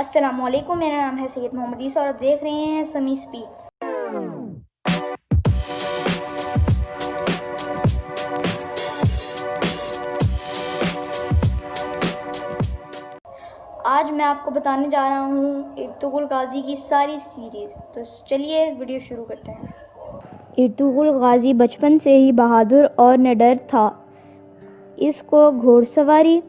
السلام علیکم، میرا نام ہے سید محمد عیسیٰ اور آپ دیکھ رہے ہیں سمی سپیکس۔ آج میں آپ کو بتانے جا رہا ہوں ارطغرل غازی کی ساری سیریز، تو چلیے ویڈیو شروع کرتے ہیں۔ ارطغرل غازی بچپن سے ہی بہادر اور نڈر تھا۔ اس کو گھوڑ سواری،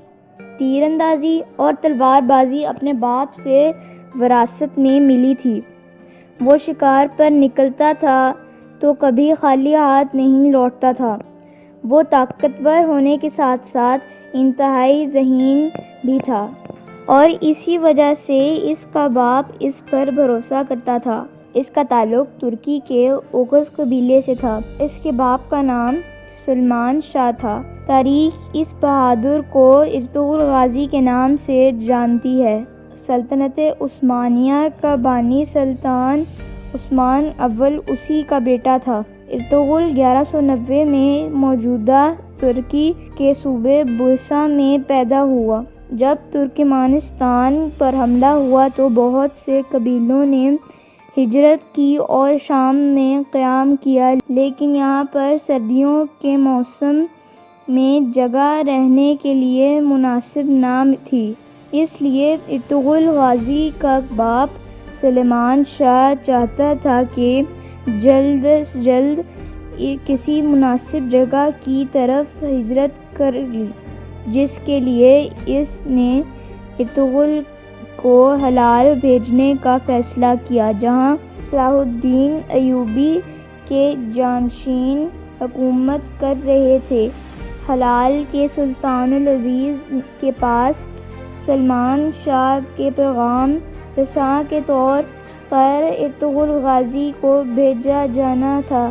تیر اندازی اور تلوار بازی اپنے باپ سے وراثت میں ملی تھی۔ وہ شکار پر نکلتا تھا تو کبھی خالی ہاتھ نہیں لوٹتا تھا۔ وہ طاقتور ہونے کے ساتھ ساتھ انتہائی ذہین بھی تھا اور اسی وجہ سے اس کا باپ اس پر بھروسہ کرتا تھا۔ اس کا تعلق ترکی کے اوغز قبیلے سے تھا۔ اس کے باپ کا نام سلیمان شاہ تھا۔ تاریخ اس بہادر کو ارطغرل غازی کے نام سے جانتی ہے۔ سلطنت عثمانیہ کا بانی سلطان عثمان اول اسی کا بیٹا تھا۔ ارطغرل 1190 میں موجودہ ترکی کے صوبے بوسا میں پیدا ہوا۔ جب ترکمانستان پر حملہ ہوا تو بہت سے قبیلوں نے ہجرت کی اور شام میں قیام کیا، لیکن یہاں پر سردیوں کے موسم میں جگہ رہنے کے لیے مناسب نہ تھی۔ اس لیے ارطغرل غازی کا باپ سلیمان شاہ چاہتا تھا کہ جلد از جلد کسی مناسب جگہ کی طرف ہجرت کر لی، جس کے لیے اس نے ارطغرل کو ہلال بھیجنے کا فیصلہ کیا، جہاں صلاح الدین ایوبی کے جانشین حکومت کر رہے تھے۔ ہلال کے سلطان العزیز کے پاس سلیمان شاہ کے پیغام رساں کے طور پر ارطغرل غازی کو بھیجا جانا تھا،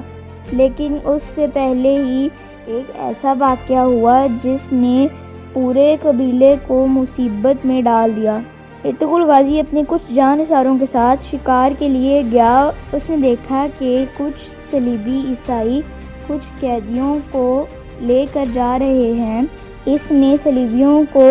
لیکن اس سے پہلے ہی ایک ایسا واقعہ ہوا جس نے پورے قبیلے کو مصیبت میں ڈال دیا۔ ارطغرل غازی اپنے کچھ جانصاروں کے ساتھ شکار کے لیے گیا۔ اس نے دیکھا کہ کچھ صلیبی عیسائی کچھ قیدیوں کو لے کر جا رہے ہیں۔ اس نے صلیبیوں کو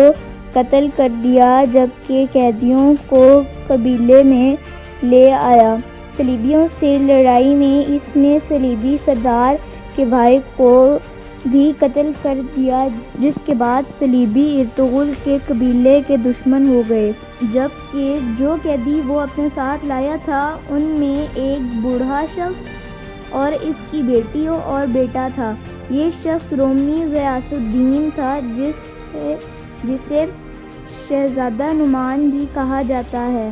قتل کر دیا جبکہ قیدیوں کو قبیلے میں لے آیا۔ صلیبیوں سے لڑائی میں اس نے صلیبی سردار کے بھائی کو بھی قتل کر دیا، جس کے بعد صلیبی ارطغرل کے قبیلے کے دشمن ہو گئے، جبکہ جو قیدی وہ اپنے ساتھ لایا تھا ان میں ایک بوڑھا شخص اور اس کی بیٹی اور بیٹا تھا۔ یہ شخص رومی غیاث الدین تھا، جسے شہزادہ نعمان بھی کہا جاتا ہے۔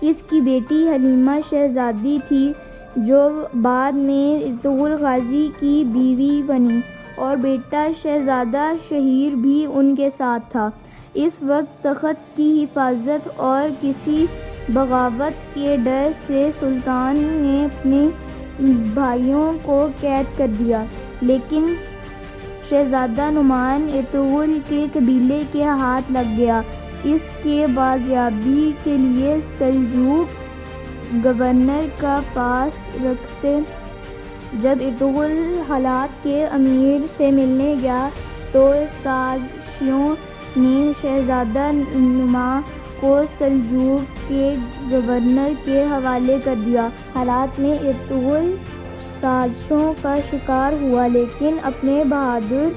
اس کی بیٹی حلیمہ شہزادی تھی جو بعد میں ارطغرل غازی کی بیوی بنی، اور بیٹا شہزادہ شہیر بھی ان کے ساتھ تھا۔ اس وقت تخت کی حفاظت اور کسی بغاوت کے ڈر سے سلطان نے اپنے بھائیوں کو قید کر دیا، لیکن شہزادہ نعمان ارطغرل کے قبیلے کے ہاتھ لگ گیا۔ اس کے بازیابی کے لیے سلجوق گورنر کا پاس رکھتے۔ جب ارطغرل ہرات کے امیر سے ملنے گیا تو سازشیوں نے شہزادہ نعمان کو سلجوق کے گورنر کے حوالے کر دیا۔ ہرات میں ارطغرل سازشوں کا شکار ہوا، لیکن اپنے بہادر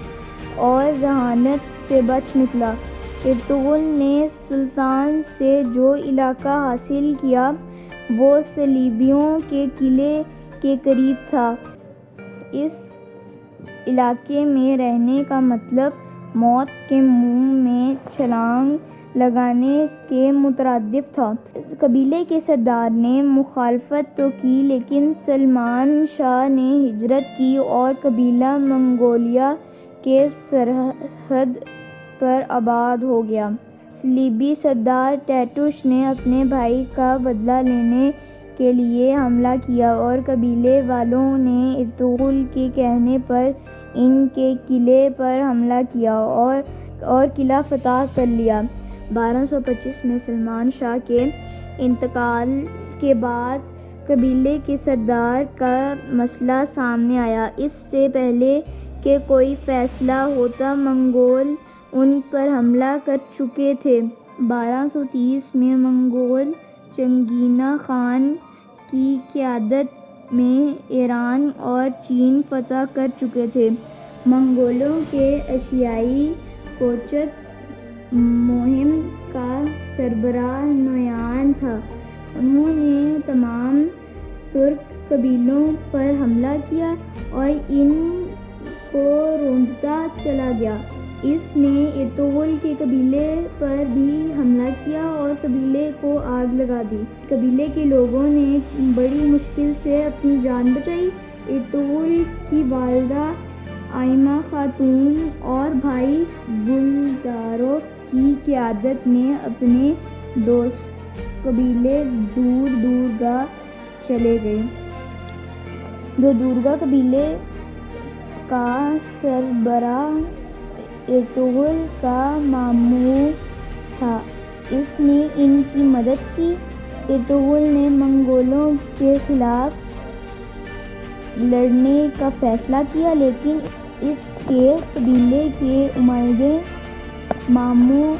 اور ذہانت سے بچ نکلا۔ ارطغرل نے سلطان سے جو علاقہ حاصل کیا وہ صلیبیوں کے قلعے کے قریب تھا۔ اس علاقے میں رہنے کا مطلب موت کے منہ میں چھلانگ لگانے کے مترادف تھا۔ قبیلے کے سردار نے مخالفت تو کی، لیکن سلیمان شاہ نے ہجرت کی اور قبیلہ منگولیا کے سرحد پر آباد ہو گیا۔ صلیبی سردار ٹیٹوش نے اپنے بھائی کا بدلہ لینے کے لیے حملہ کیا اور قبیلے والوں نے ارطغرل کے کہنے پر ان کے قلعے پر حملہ کیا اور قلعہ فتح کر لیا۔ 1225 میں سلیمان شاہ کے انتقال کے بعد قبیلے کے سردار کا مسئلہ سامنے آیا۔ اس سے پہلے کہ کوئی فیصلہ ہوتا منگول ان پر حملہ کر چکے تھے۔ 1230 میں منگول چنگیزا خان کی قیادت میں ایران اور چین فتح کر چکے تھے۔ منگولوں کے ایشیائی کوچت مہم کا سربراہ نویان تھا۔ انہوں نے تمام ترک قبیلوں پر حملہ کیا اور ان کو روندتا چلا گیا۔ اس نے ارطغرل کے قبیلے پر بھی حملہ کیا اور قبیلے کو آگ لگا دی۔ قبیلے کے لوگوں نے بڑی مشکل سے اپنی جان بچائی۔ ارطغرل کی والدہ آئمہ خاتون اور بھائی گلدارو کی قیادت میں اپنے دوست قبیلے دور-دورگا چلے گئے، جو دورگا قبیلے کا سربراہ ارطغرل کا ماموں تھا۔ اس نے ان کی مدد کی۔ ارطغرل نے منگولوں کے خلاف لڑنے کا فیصلہ کیا، لیکن اس کے قبیلے کے امیدیں، ماموں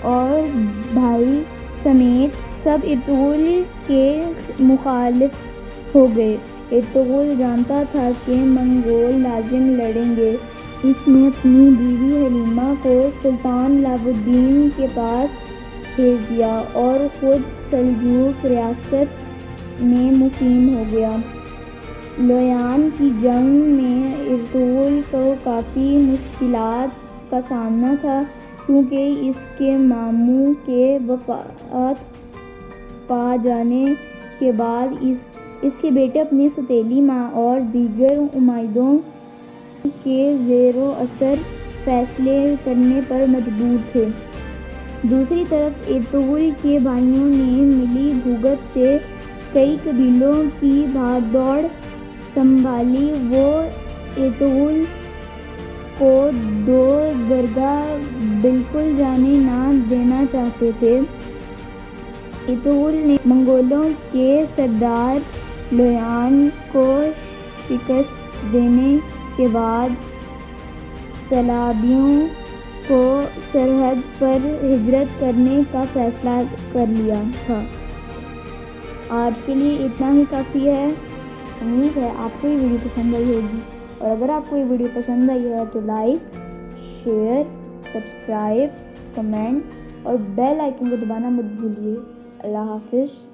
اور بھائی سمیت سب ارطغرل کے مخالف ہو گئے۔ ارطغرل جانتا تھا کہ منگول لازم لڑیں گے۔ اس نے اپنی بیوی حلیمہ کو سلطان علاء الدین کے پاس بھیج دیا اور خود سلجوق ریاست میں مقیم ہو گیا۔ لویان کی جنگ میں ارطغرل کو کافی مشکلات کا سامنا تھا، کیونکہ اس کے ماموں کے وفات پا جانے کے بعد اس کے بیٹے اپنی سوتیلی ماں اور دیگر امیدوں کے زیر و اثر فیصلے کرنے پر مجبور تھے۔ دوسری طرف ارطغرل کے بھائیوں نے ملی بھگت سے کئی قبیلوں کی بھاگ دوڑ سنبھالی۔ وہ ارطغرل کو دو درگاہ بالکل جانے نہ دینا چاہتے تھے۔ ارطغرل نے منگولوں کے سردار لویان کو شکست دینے کے بعد صلیبیوں کو سرحد پر ہجرت کرنے کا فیصلہ کر لیا تھا۔ آج کے لیے اتنا ہی کافی ہے۔ امید ہے آپ کو یہ ویڈیو پسند آئی ہوگی، اور اگر آپ کو یہ ویڈیو پسند آئی ہے تو لائک، شیئر، سبسکرائب، کمنٹ اور بیل آئیکن کو دبانا مت بھولیے۔ اللہ حافظ۔